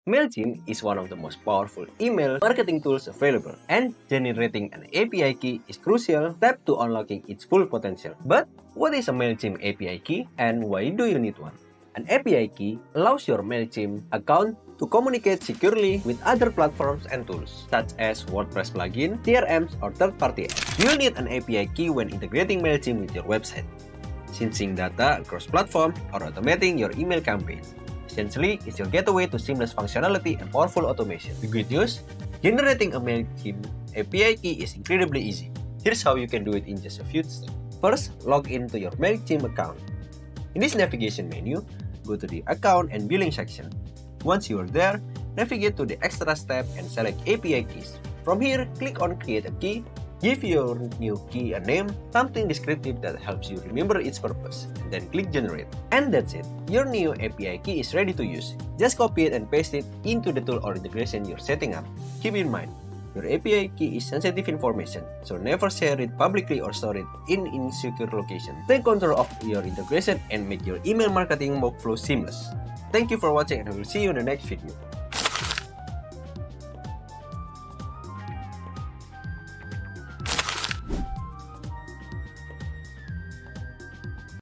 MailChimp is one of the most powerful email marketing tools available, and generating an API key is crucial step to unlocking its full potential. But what is a MailChimp API key and why do you need one? An API key allows your MailChimp account to communicate securely with other platforms and tools, such as WordPress plugin, CRMs, or third-party apps. You'll need an API key when integrating MailChimp with your website, syncing data across platforms, or automating your email campaigns. Essentially, it's your gateway to seamless functionality and powerful automation. The good news? Generating a MailChimp API key is incredibly easy. Here's how you can do it in just a few steps. First, log into your MailChimp account. In this navigation menu, go to the Account and Billing section. Once you are there, navigate to the Extras tab and select API keys. From here, click on Create a Key. Give your new key a name, something descriptive that helps you remember its purpose, and then click Generate. And that's it. Your new API key is ready to use. Just copy it and paste it into the tool or integration you're setting up. Keep in mind, your API key is sensitive information, so never share it publicly or store it in insecure location. Take control of your integration and make your email marketing workflow seamless. Thank you for watching, and I will see you in the next video.